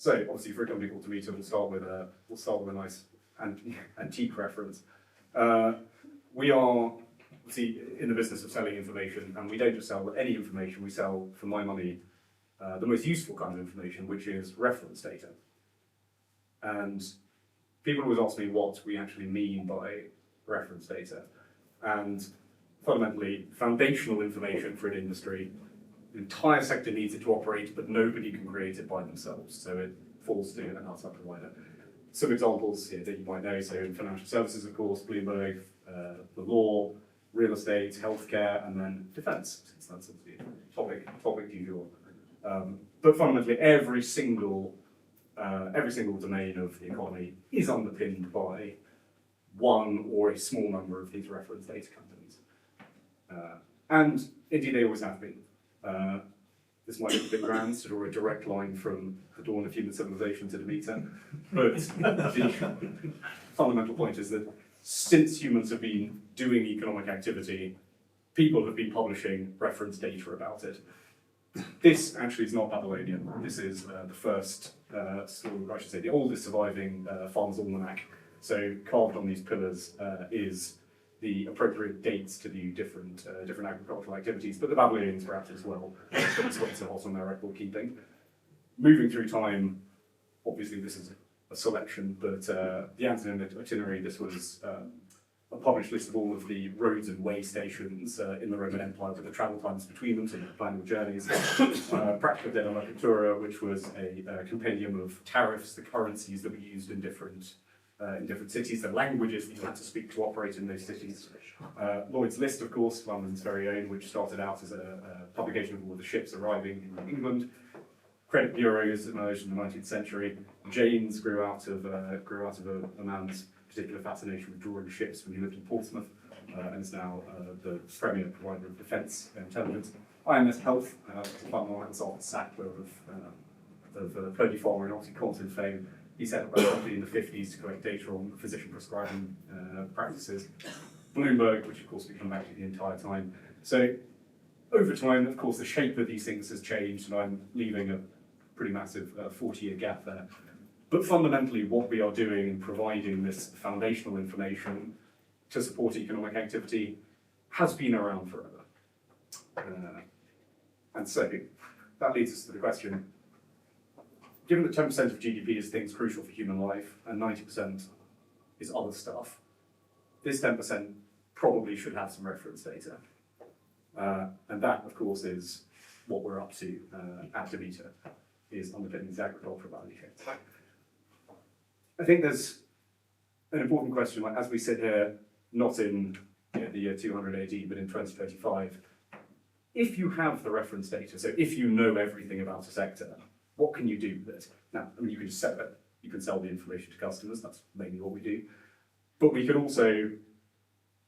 So obviously for a company called Demeter, we'll start with a nice antique reference. We are obviously in the business of selling information, and we don't just sell any information, we sell, for my money, the most useful kind of information, which is reference data. And people always ask me what we actually mean by reference data. And fundamentally, foundational information for an industry. The entire sector needs it to operate, but nobody can create it by themselves. So it falls to an outside provider. Some examples here that you might know, so in financial services, of course, Bloomberg, the law, real estate, healthcare, and then defense, since that's obviously a topic du jour. But fundamentally, every single domain of the economy is underpinned by one or a small number of these reference data companies. And indeed, they always have been. This might look a bit grand to draw a direct line from the dawn of human civilization to Demeter, but the fundamental point is that since humans have been doing economic activity, people have been publishing reference data about it. This actually is not Babylonian. This is the first, I should say, the oldest surviving Farmer's Almanac. So carved on these pillars is the appropriate dates to do different agricultural activities, but the Babylonians were at it as well. That's what's so hot on their record keeping. Moving through time, obviously this is a selection, but the Antonine itinerary, this was a published list of all of the roads and way stations in the Roman Empire with the travel times between them, so you could plan your journeys. Practica della Mercatura, which was a compendium of tariffs, the currencies that were used in different cities, the languages that you had to speak to operate in those cities. Lloyd's List, of course, London's very own, which started out as a publication of all the ships arriving in England. Credit bureaus emerged in the 19th century. Janes grew out of a man's particular fascination with drawing ships when he lived in Portsmouth, and is now the premier provider of defence intelligence. IMS Health, a partner on Sackler of Purdy Farmer and OxyContin fame. He set up a company in the 50s to collect data on physician prescribing practices. Bloomberg, which of course we come back to the entire time. So over time, of course, the shape of these things has changed, and I'm leaving a pretty massive 40-year gap there. But fundamentally, what we are doing in providing this foundational information to support economic activity has been around forever. And so that leads us to the question, given that 10% of GDP is things crucial for human life and 90% is other stuff, this 10% probably should have some reference data. And that, of course, is what we're up to at Demeter, is underpinning the agricultural value chain. I think there's an important question, like as we sit here, not in the year 200 AD, but in 2035, if you have the reference data, so if you know everything about a sector, what can you do with it? Now, I mean, you can just sell it. You can sell the information to customers. That's mainly what we do. But we can also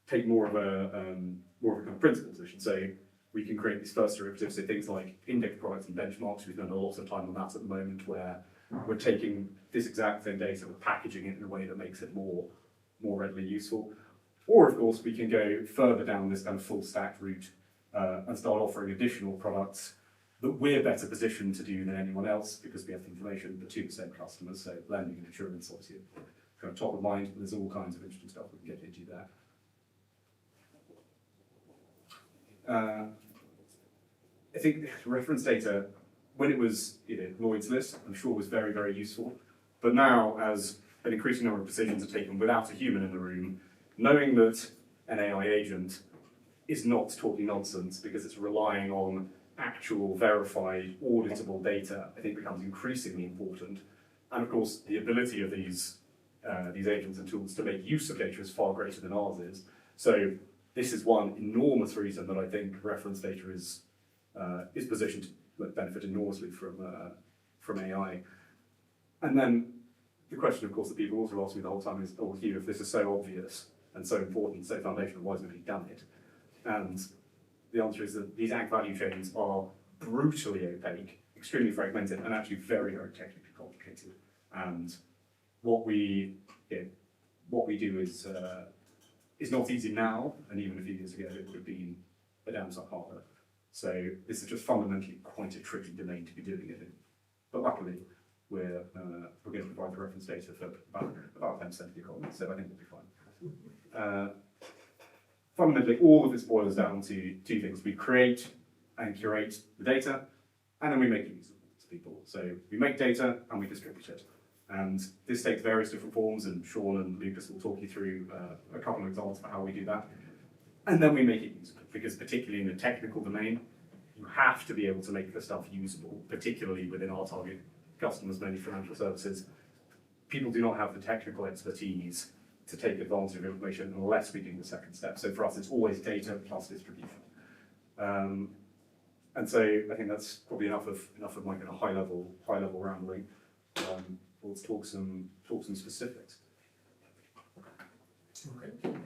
take more of a kind of principal position. So we can create these first derivatives, so things like index products and benchmarks. We've done a lot of time on that at the moment, where we're taking this exact same data, we're packaging it in a way that makes it more readily useful. Or, of course, we can go further down this kind of full stack route and start offering additional products that we're better positioned to do than anyone else because we have the information, the 2% customers, so lending and insurance, obviously, kind of top of mind, but there's all kinds of interesting stuff we can get into there. I think reference data, when it was Lloyd's List, I'm sure was very, very useful. But now, as an increasing number of decisions are taken without a human in the room, knowing that an AI agent is not talking nonsense because it's relying on actual, verified, auditable data, I think becomes increasingly important. And of course, the ability of these agents and tools to make use of data is far greater than ours is. So this is one enormous reason that I think reference data is positioned to benefit enormously from AI. And then the question, of course, that people also ask me the whole time is, oh, Hugh, if this is so obvious and so important, so foundational, why hasn't he done it? And the answer is that these ag value chains are brutally opaque, extremely fragmented, and actually very, very technically complicated. And what we do is not easy now, and even a few years ago it would have been a damn sight harder. So this is just fundamentally quite a tricky domain to be doing it in. But luckily, we're going to provide the reference data for about 10% of the economy, so I think we'll be fine. Fundamentally, all of this boils down to two things. We create and curate the data, and then we make it usable to people. So we make data and we distribute it. And this takes various different forms, and Sean and Lucas will talk you through a couple of examples for how we do that. And then we make it usable, because particularly in the technical domain, you have to be able to make the stuff usable, particularly within our target customers, mainly financial services. People do not have the technical expertise to take advantage of information unless we do the second step. So for us, it's always data plus distribution. And so I think that's probably enough of my kind of high level rambling. Let's talk some specifics. Okay.